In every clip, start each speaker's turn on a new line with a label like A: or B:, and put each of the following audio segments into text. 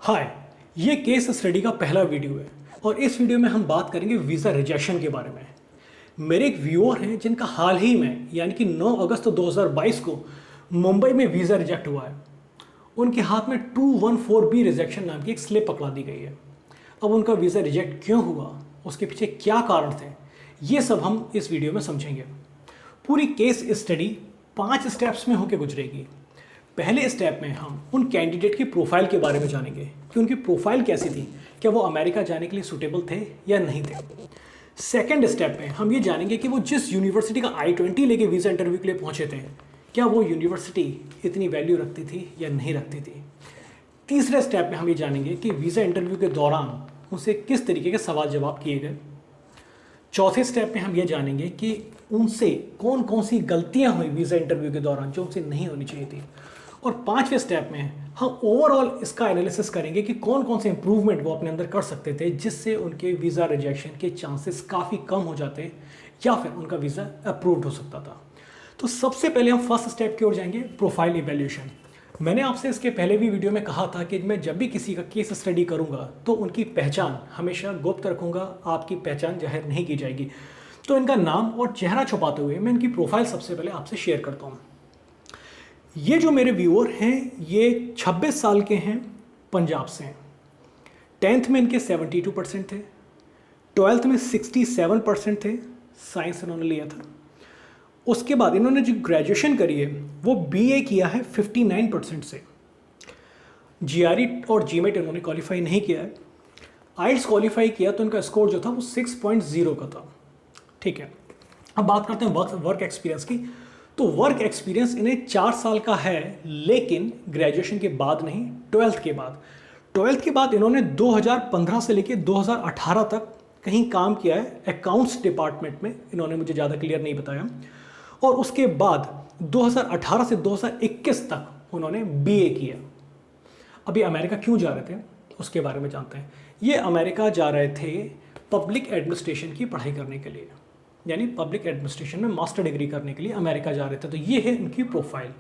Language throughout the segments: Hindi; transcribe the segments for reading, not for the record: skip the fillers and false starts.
A: हाय, ये केस स्टडी का पहला वीडियो है और इस वीडियो में हम बात करेंगे वीज़ा रिजेक्शन के बारे में। मेरे एक व्यूअर हैं जिनका हाल ही में यानी कि 9 अगस्त 2022 को मुंबई में वीज़ा रिजेक्ट हुआ है। उनके हाथ में 214B रिजेक्शन नाम की एक स्लिप पकड़ा दी गई है। अब उनका वीज़ा रिजेक्ट क्यों हुआ, उसके पीछे क्या कारण थे, ये सब हम इस वीडियो में समझेंगे। पूरी केस स्टडी 5 स्टेप्स में होकर गुजरेगी। पहले स्टेप में हम उन कैंडिडेट की प्रोफाइल के बारे में जानेंगे कि उनकी प्रोफाइल कैसी थी, क्या वो अमेरिका जाने के लिए सूटेबल थे या नहीं थे। सेकंड स्टेप में हम ये जानेंगे कि वो जिस यूनिवर्सिटी का I-20 लेके वीज़ा इंटरव्यू के लिए पहुंचे थे, क्या वो यूनिवर्सिटी इतनी वैल्यू रखती थी या नहीं रखती थी। तीसरे स्टेप में हम ये जानेंगे कि वीज़ा इंटरव्यू के दौरान उनसे किस तरीके के सवाल जवाब किए गए। चौथे स्टेप में हम ये जानेंगे कि उनसे कौन कौन सी गलतियां हुई वीज़ा इंटरव्यू के दौरान जो उनसे नहीं होनी चाहिए थी। और पांचवें स्टेप में हम ओवरऑल इसका एनालिसिस करेंगे कि कौन कौन से इंप्रूवमेंट वो अपने अंदर कर सकते थे जिससे उनके वीज़ा रिजेक्शन के चांसेस काफ़ी कम हो जाते या फिर उनका वीज़ा अप्रूव्ड हो सकता था। तो सबसे पहले हम फर्स्ट स्टेप की ओर जाएंगे, प्रोफाइल इवैल्यूएशन। मैंने आपसे इसके पहले भी वीडियो में कहा था कि मैं जब भी किसी का केस स्टडी करूंगा तो उनकी पहचान हमेशा गुप्त रखूंगा, आपकी पहचान जाहिर नहीं की जाएगी। तो इनका नाम और चेहरा छुपाते हुए मैं इनकी प्रोफाइल सबसे पहले आपसे शेयर करता हूँ। ये जो मेरे व्यूअर हैं ये 26 साल के हैं, पंजाब से हैं। 10th में इनके 72% थे, 12th में 67% थे, साइंस इन्होंने लिया था। उसके बाद इन्होंने जो ग्रेजुएशन करी है वो BA किया है 59% से। GRE और GMAT इन्होंने क्वालिफाई नहीं किया है। IELTS क्वालिफाई किया तो इनका स्कोर जो था वो 6.0 का था। ठीक है, अब बात करते हैं वर्क एक्सपीरियंस की। तो वर्क एक्सपीरियंस इन्हें 4 साल का है, लेकिन ग्रेजुएशन के बाद नहीं, 12th के बाद। 12th के बाद इन्होंने 2015 से लेकर 2018 तक कहीं काम किया है, अकाउंट्स डिपार्टमेंट में। इन्होंने मुझे ज़्यादा क्लियर नहीं बताया। और उसके बाद 2018 से 2021 तक उन्होंने BA किया। अभी अमेरिका क्यों जा रहे थे उसके बारे में जानते हैं। ये अमेरिका जा रहे थे पब्लिक एडमिनिस्ट्रेशन की पढ़ाई करने के लिए, यानी पब्लिक एडमिनिस्ट्रेशन में मास्टर डिग्री करने के लिए अमेरिका जा रहे थे। तो ये है इनकी प्रोफाइल।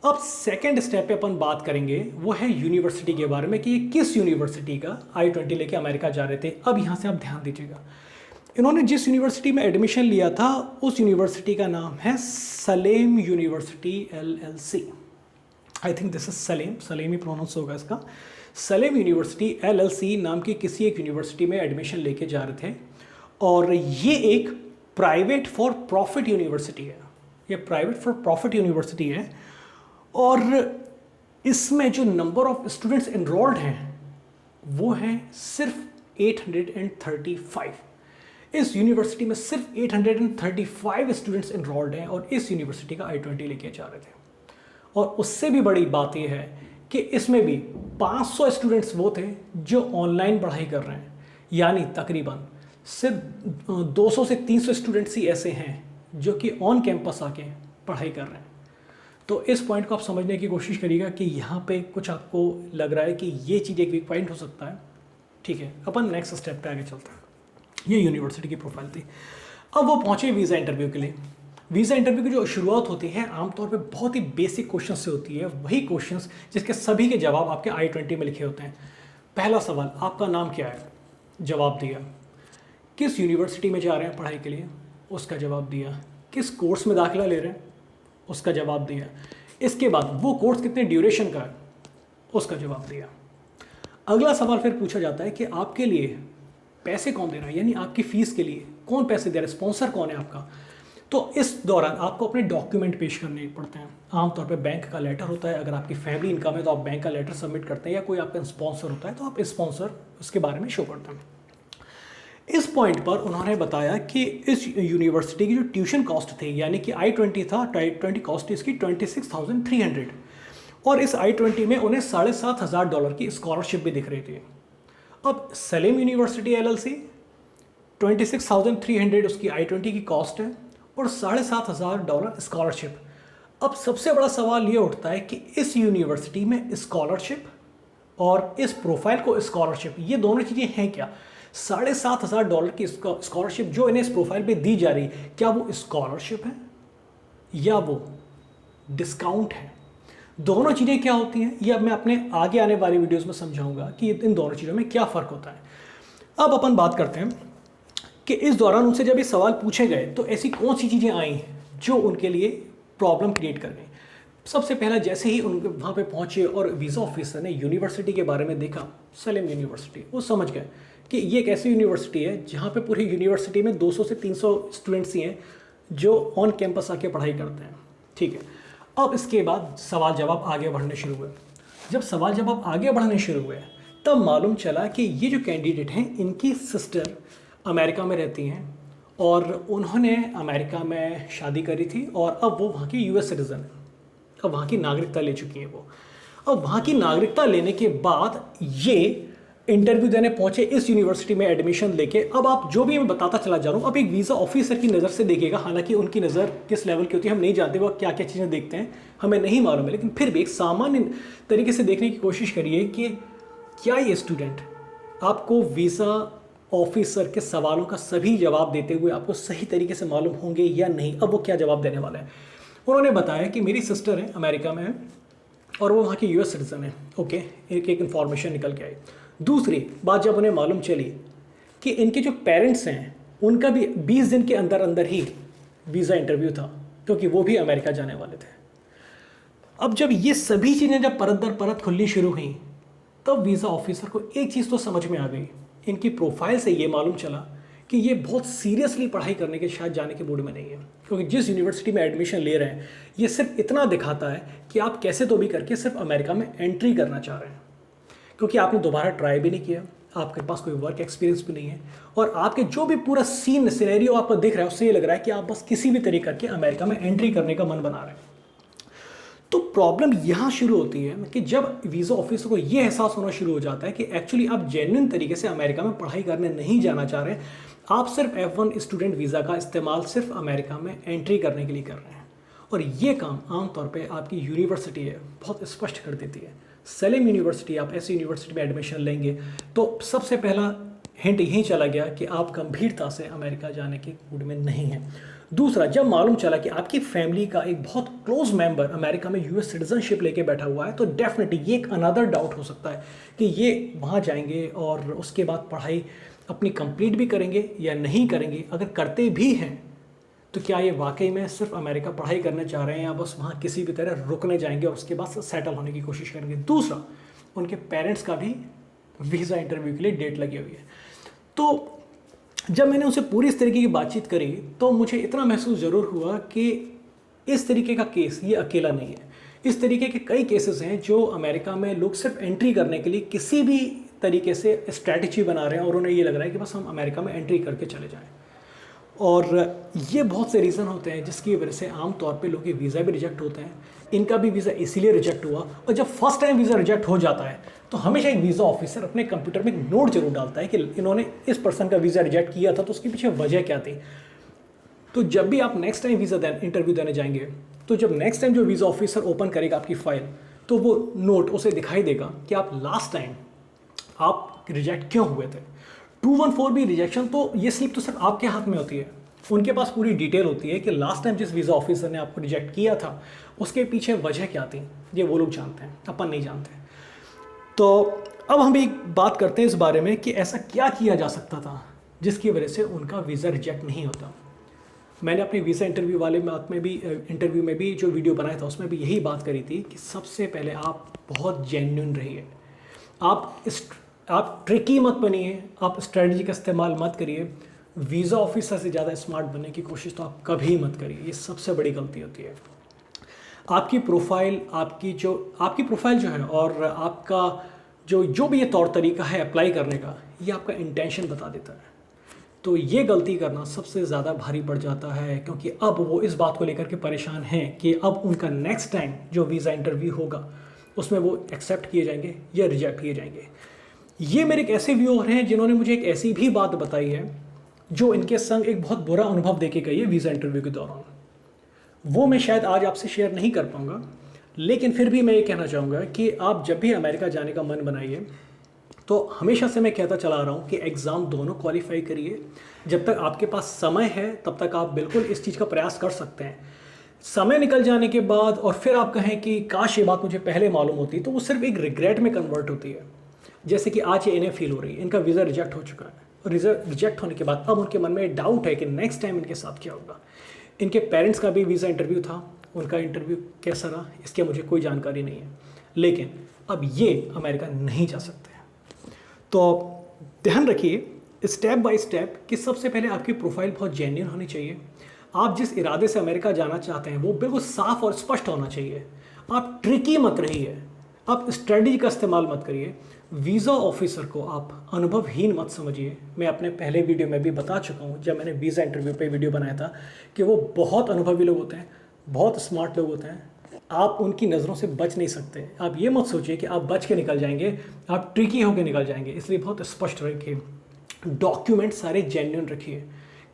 A: अब सेकंड स्टेप पे अपन बात करेंगे, वो है यूनिवर्सिटी के बारे में कि ये किस यूनिवर्सिटी का I-20 लेके अमेरिका जा रहे थे। अब यहाँ से आप ध्यान दीजिएगा, इन्होंने जिस यूनिवर्सिटी में एडमिशन लिया था उस यूनिवर्सिटी का नाम है Salem university LLC। I think this is Salem ही प्रोनाउंस होगा इसका। सलेम यूनिवर्सिटी LLC नाम की किसी एक यूनिवर्सिटी में एडमिशन लेके जा रहे थे और ये एक प्राइवेट फॉर प्रॉफिट यूनिवर्सिटी है। ये प्राइवेट फॉर प्रॉफिट यूनिवर्सिटी है और इसमें जो नंबर ऑफ स्टूडेंट्स एनरोल्ड हैं वो हैं सिर्फ 835। इस यूनिवर्सिटी में सिर्फ 835 स्टूडेंट्स एनरोल्ड हैं और इस यूनिवर्सिटी का I-20 लेके जा रहे थे। और उससे भी बड़ी बात यह है कि इसमें भी 500 स्टूडेंट्स वो थे जो ऑनलाइन पढ़ाई कर रहे हैं, यानी तकरीबन सिर्फ 200 से 300 स्टूडेंट्स ही ऐसे हैं जो कि ऑन कैंपस आके पढ़ाई कर रहे हैं। तो इस पॉइंट को आप समझने की कोशिश करिएगा कि यहाँ पे कुछ आपको लग रहा है कि ये चीज़ एक वीक पॉइंट हो सकता है। ठीक है, अपन नेक्स्ट स्टेप पे आगे चलते हैं। ये यूनिवर्सिटी की प्रोफाइल थी। अब वो पहुँचे वीज़ा इंटरव्यू के लिए। वीज़ा इंटरव्यू की जो शुरुआत होती है आमतौर पे बहुत ही बेसिक क्वेश्चन से होती है, वही क्वेश्चंस जिसके सभी के जवाब आपके I-20 में लिखे होते हैं। पहला सवाल, आपका नाम क्या है? जवाब दिया। किस यूनिवर्सिटी में जा रहे हैं पढ़ाई के लिए? उसका जवाब दिया। किस कोर्स में दाखिला ले रहे हैं? उसका जवाब दिया। इसके बाद वो कोर्स कितने ड्यूरेशन का है? उसका जवाब दिया। अगला सवाल फिर पूछा जाता है कि आपके लिए पैसे कौन दे रहा है, यानी आपकी फ़ीस के लिए कौन पैसे दे रहा है, स्पॉन्सर कौन है आपका। तो इस दौरान आपको अपने डॉक्यूमेंट पेश करने पड़ते हैं। आमतौर पे बैंक का लेटर होता है, अगर आपकी फैमिली इनकम है तो आप बैंक का लेटर सबमिट करते हैं, या कोई आपका स्पॉन्सर होता है तो आप स्पॉन्सर उसके बारे में शो करते हैं। इस पॉइंट पर उन्होंने बताया कि इस यूनिवर्सिटी की जो ट्यूशन कॉस्ट थी, यानी कि I-20 था, I-20 कॉस्ट इसकी 26,300 और इस I-20 में उन्हें $7,500 की स्कॉलरशिप भी दिख रही थी। अब सलेम यूनिवर्सिटी LLC 26,300 उसकी I-20 की कॉस्ट है और $7,500 स्कॉलरशिप। अब सबसे बड़ा सवाल ये उठता है कि इस यूनिवर्सिटी में स्कॉलरशिप और इस प्रोफाइल को स्कॉलरशिप, ये दोनों चीज़ें हैं क्या? $7,500 की स्कॉलरशिप जो इन्हें इस प्रोफाइल पे दी जा रही, क्या वो स्कॉलरशिप है या वो डिस्काउंट है? दोनों चीज़ें क्या होती हैं ये अब मैं अपने आगे आने वाली वीडियोस में समझाऊंगा कि इन दोनों चीज़ों में क्या फ़र्क होता है। अब अपन बात करते हैं कि इस दौरान उनसे जब ये सवाल पूछे गए तो ऐसी कौन सी चीज़ें आई जो उनके लिए प्रॉब्लम क्रिएट कर गई। सबसे पहला, जैसे ही उनके वहाँ पे पहुँचे और वीज़ा ऑफिसर ने यूनिवर्सिटी के बारे में देखा, सलेम यूनिवर्सिटी, वो समझ गए कि ये एक ऐसी यूनिवर्सिटी है जहाँ पे पूरी यूनिवर्सिटी में 200 से 300 स्टूडेंट्स ही हैं जो ऑन कैंपस आके पढ़ाई करते हैं। ठीक है, अब इसके बाद सवाल जवाब आगे बढ़ने शुरू हुए। जब सवाल जवाब आगे बढ़ने शुरू हुए तब मालूम चला कि ये जो कैंडिडेट हैं इनकी सिस्टर अमेरिका में रहती हैं और उन्होंने अमेरिका में शादी करी थी और अब वो वहाँ की यूएस सिटीज़न है। अब वहाँ की नागरिकता ले चुकी हैं वो। अब वहाँ की नागरिकता लेने के बाद ये इंटरव्यू देने पहुंचे इस यूनिवर्सिटी में एडमिशन लेके। अब आप जो भी मैं बताता चला जा रहा हूँ, अब एक वीज़ा ऑफिसर की नज़र से देखिएगा, हालांकि उनकी नज़र किस लेवल की होती है हम नहीं जानते, वो क्या क्या चीज़ें देखते हैं हमें नहीं मालूम है, लेकिन फिर भी एक सामान्य तरीके से देखने की कोशिश करिए कि क्या ये स्टूडेंट आपको वीज़ा ऑफिसर के सवालों का सभी जवाब देते हुए आपको सही तरीके से मालूम होंगे या नहीं। अब वो क्या जवाब देने वाला है। उन्होंने बताया कि मेरी सिस्टर है, अमेरिका में है और वो वहाँ की यूएस सिटीज़न है। ओके, एक इन्फॉर्मेशन निकल के आई। दूसरी बात, जब उन्हें मालूम चली कि इनके जो पेरेंट्स हैं उनका भी 20 दिन के अंदर अंदर ही वीज़ा इंटरव्यू था, क्योंकि वो भी अमेरिका जाने वाले थे। अब जब ये सभी चीज़ें जब परत दर परत खुलनी शुरू हुई तब वीज़ा ऑफिसर को एक चीज़ तो समझ में आ गई। इनकी प्रोफाइल से ये मालूम चला कि ये बहुत सीरियसली पढ़ाई करने के शायद जाने के मूड में नहीं है, क्योंकि जिस यूनिवर्सिटी में एडमिशन ले रहे हैं ये सिर्फ इतना दिखाता है कि आप कैसे तो भी करके सिर्फ अमेरिका में एंट्री करना चाह रहे हैं, क्योंकि आपने दोबारा ट्राई भी नहीं किया, आपके पास कोई वर्क एक्सपीरियंस भी नहीं है और आपके जो भी पूरा सिनेरियो आपको दिख रहा है उससे ये लग रहा है कि आप बस किसी भी तरीके करके अमेरिका में एंट्री करने का मन बना रहे हैं। तो प्रॉब्लम यहाँ शुरू होती है कि जब वीज़ा ऑफिसर को ये एहसास होना शुरू हो जाता है कि एक्चुअली आप जेन्युइन तरीके से अमेरिका में पढ़ाई करने नहीं जाना चाह रहे, आप सिर्फ F1 स्टूडेंट वीज़ा का इस्तेमाल सिर्फ अमेरिका में एंट्री करने के लिए कर रहे हैं। और ये काम आमतौर पे आपकी यूनिवर्सिटी है बहुत स्पष्ट कर देती है। सलेम यूनिवर्सिटी, आप ऐसी यूनिवर्सिटी में एडमिशन लेंगे तो सबसे पहला हिंट यही चला गया कि आप गंभीरता से अमेरिका जाने के मूड में नहीं हैं। दूसरा, जब मालूम चला कि आपकी फैमिली का एक बहुत क्लोज मेंबर अमेरिका में यूएस सिटीजनशिप लेके बैठा हुआ है, तो डेफिनेटली ये एक अनदर डाउट हो सकता है कि ये वहाँ जाएंगे और उसके बाद पढ़ाई अपनी कंप्लीट भी करेंगे या नहीं करेंगे। अगर करते भी हैं तो क्या ये वाकई में सिर्फ अमेरिका पढ़ाई करने चाह रहे हैं या बस वहाँ किसी भी तरह रुकने जाएंगे और उसके बाद सेटल होने की कोशिश करेंगे। दूसरा, उनके पेरेंट्स का भी वीज़ा इंटरव्यू के लिए डेट लगी हुई है। तो जब मैंने उनसे पूरी इस तरीके की बातचीत करी तो मुझे इतना महसूस ज़रूर हुआ कि इस तरीके का केस ये अकेला नहीं है। इस तरीके के कई केसेस हैं जो अमेरिका में लोग सिर्फ एंट्री करने के लिए किसी भी तरीके से स्ट्रैटेजी बना रहे हैं और उन्हें ये लग रहा है कि बस हम अमेरिका में एंट्री करके चले जाएं। और ये बहुत से रीज़न होते हैं जिसकी वजह से आमतौर पे लोगों के वीज़ा भी रिजेक्ट होते हैं। इनका भी वीज़ा इसीलिए रिजेक्ट हुआ। और जब फर्स्ट टाइम वीज़ा रिजेक्ट हो जाता है तो हमेशा एक वीज़ा ऑफिसर अपने कंप्यूटर में एक नोट जरूर डालता है कि इन्होंने इस पर्सन का वीज़ा रिजेक्ट किया था तो उसके पीछे वजह क्या थी। तो जब भी आप नेक्स्ट टाइम वीज़ा इंटरव्यू देने जाएंगे तो जब नेक्स्ट टाइम जो वीज़ा ऑफिसर ओपन करेगा आपकी फ़ाइल तो वो नोट उसे दिखाई देगा कि आप लास्ट टाइम आप रिजेक्ट क्यों हुए थे। 214 भी रिजेक्शन, तो ये स्लिप तो सिर्फ आपके हाथ में होती है, उनके पास पूरी डिटेल होती है कि लास्ट टाइम जिस वीज़ा ऑफिसर ने आपको रिजेक्ट किया था उसके पीछे वजह क्या थी। ये वो लोग जानते हैं, अपन नहीं जानते। तो अब हम एक बात करते हैं इस बारे में कि ऐसा क्या किया जा सकता था जिसकी वजह से उनका वीज़ा रिजेक्ट नहीं होता। मैंने अपने वीज़ा इंटरव्यू वाले बात में भी इंटरव्यू में भी जो वीडियो बनाया था उसमें भी यही बात करी थी कि सबसे पहले आप बहुत जेन्युइन रहिए। आप ट्रिकी मत बनिए, आप स्ट्रेटजी का इस्तेमाल मत करिए। वीज़ा ऑफिसर से ज़्यादा स्मार्ट बनने की कोशिश तो आप कभी मत करिए, ये सबसे बड़ी गलती होती है। आपकी प्रोफाइल जो है और आपका जो भी ये तौर तरीका है अप्लाई करने का, ये आपका इंटेंशन बता देता है। तो ये गलती करना सबसे ज़्यादा भारी पड़ जाता है, क्योंकि अब वो इस बात को लेकर के परेशान हैं कि अब उनका नेक्स्ट टाइम जो वीज़ा इंटरव्यू होगा उसमें वो एक्सेप्ट किए जाएंगे या रिजेक्ट किए जाएंगे। ये मेरे एक ऐसे व्यूअर हैं जिन्होंने मुझे एक ऐसी भी बात बताई है जो इनके संग एक बहुत बुरा अनुभव देके गई है वीज़ा इंटरव्यू के दौरान। वो मैं शायद आज आपसे शेयर नहीं कर पाऊँगा, लेकिन फिर भी मैं ये कहना चाहूँगा कि आप जब भी अमेरिका जाने का मन बनाइए तो हमेशा से मैं कहता चला आ रहा हूँ कि एग्ज़ाम दोनों क्वालिफाई करिए। जब तक आपके पास समय है तब तक आप बिल्कुल इस चीज़ का प्रयास कर सकते हैं, समय निकल जाने के बाद और फिर आप कहें कि काश ये बात मुझे पहले मालूम होती, तो वो सिर्फ एक रिग्रेट में कन्वर्ट होती है। जैसे कि आज ये इन्हें फील हो रही है, इनका वीज़ा रिजेक्ट हो चुका है और रिजेक्ट होने के बाद अब उनके मन में डाउट है कि नेक्स्ट टाइम इनके साथ क्या होगा। इनके पेरेंट्स का भी वीज़ा इंटरव्यू था, उनका इंटरव्यू कैसा रहा इसकी मुझे कोई जानकारी नहीं है, लेकिन अब ये अमेरिका नहीं जा सकते। तो ध्यान रखिए स्टेप बाय स्टेप कि सबसे पहले आपकी प्रोफाइल बहुत जेन्युइन होनी चाहिए। आप जिस इरादे से अमेरिका जाना चाहते हैं वो बिल्कुल साफ और स्पष्ट होना चाहिए। आप ट्रिकी मत रहिए, आप स्ट्रेटजी का इस्तेमाल मत करिए। वीज़ा ऑफिसर को आप अनुभवहीन मत समझिए। मैं अपने पहले वीडियो में भी बता चुका हूँ, जब मैंने वीज़ा इंटरव्यू पे वीडियो बनाया था, कि वो बहुत अनुभवी लोग होते हैं, बहुत स्मार्ट लोग होते हैं। आप उनकी नज़रों से बच नहीं सकते। आप ये मत सोचिए कि आप बच के निकल जाएंगे, आप ट्रिकी होकर निकल जाएंगे। इसलिए बहुत स्पष्ट रखिए, डॉक्यूमेंट सारे जेन्युइन रखिए।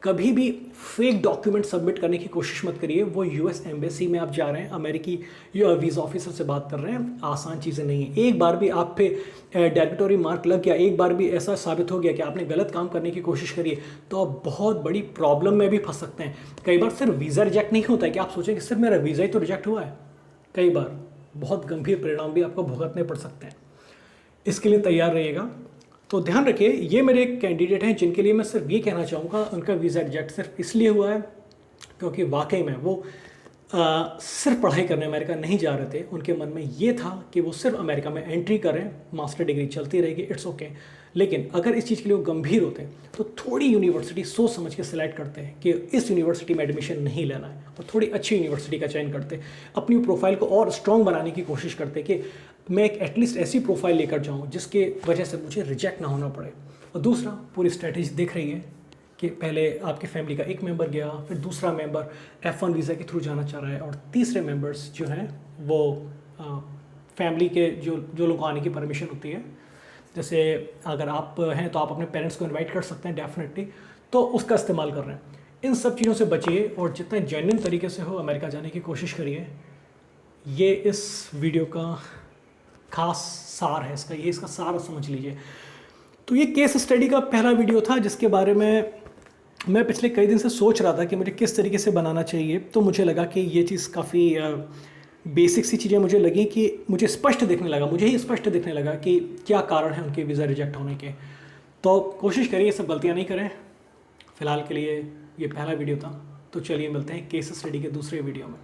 A: कभी भी फेक डॉक्यूमेंट सबमिट करने की कोशिश मत करिए। वो यूएस एम्बेसी में आप जा रहे हैं, अमेरिकी वीज़ा ऑफिसर से बात कर रहे हैं, आसान चीज़ें नहीं है। एक बार भी आप पे डेबिटरी मार्क लग गया, एक बार भी ऐसा साबित हो गया कि आपने गलत काम करने की कोशिश करी है, तो आप बहुत बड़ी प्रॉब्लम में भी फंस सकते हैं। कई बार सिर्फ वीज़ा रिजेक्ट नहीं होता है कि आप सोचें कि सिर्फ मेरा वीज़ा ही तो रिजेक्ट हुआ है। कई बार बहुत गंभीर परिणाम भी आपको भुगतने पड़ सकते हैं। इसके लिए तैयार रहिएगा। तो ध्यान रखिए, ये मेरे कैंडिडेट हैं जिनके लिए मैं सिर्फ ये कहना चाहूँगा, उनका वीज़ा रिजेक्ट सिर्फ इसलिए हुआ है क्योंकि वाकई में वो सिर्फ पढ़ाई करने अमेरिका नहीं जा रहे थे। उनके मन में ये था कि वो सिर्फ अमेरिका में एंट्री करें, मास्टर डिग्री चलती रहेगी, इट्स ओके। लेकिन अगर इस चीज़ के लिए वो गंभीर होते हैं तो थोड़ी यूनिवर्सिटी सोच समझ के सिलेक्ट करते हैं कि इस यूनिवर्सिटी में एडमिशन नहीं लेना है, और थोड़ी अच्छी यूनिवर्सिटी का चयन करते हैं। अपनी प्रोफाइल को और स्ट्रॉन्ग बनाने की कोशिश करते हैं कि मैं एक एटलीस्ट ऐसी प्रोफाइल लेकर जाऊँ जिसके वजह से मुझे रिजेक्ट ना होना पड़े। और दूसरा, पूरी स्ट्रैटेजी दिख रही है कि पहले आपकी फैमिली का एक मेंबर गया, फिर दूसरा मेंबर F1 वीज़ा के थ्रू जाना चाह रहा है, और तीसरे मेंबर्स जो हैं वो फैमिली के जो लोगों को आने की परमिशन होती है। जैसे अगर आप हैं तो आप अपने पेरेंट्स को इनवाइट कर सकते हैं डेफिनेटली, तो उसका इस्तेमाल कर रहे हैं। इन सब चीज़ों से बचिए और जितना जेन्युइन तरीके से हो अमेरिका जाने की कोशिश करिए। ये इस वीडियो का खास सार है, इसका सार समझ लीजिए। तो ये केस स्टडी का पहला वीडियो था जिसके बारे में मैं पिछले कई दिन से सोच रहा था कि मुझे किस तरीके से बनाना चाहिए। तो मुझे लगा कि ये चीज़ काफ़ी बेसिक सी चीज़ें मुझे लगी कि मुझे स्पष्ट दिखने लगा, मुझे ही स्पष्ट दिखने लगा कि क्या कारण है उनके वीज़ा रिजेक्ट होने के। तो कोशिश करिए सब गलतियाँ नहीं करें। फ़िलहाल के लिए ये पहला वीडियो था, तो चलिए मिलते हैं केस स्टडी के दूसरे वीडियो में।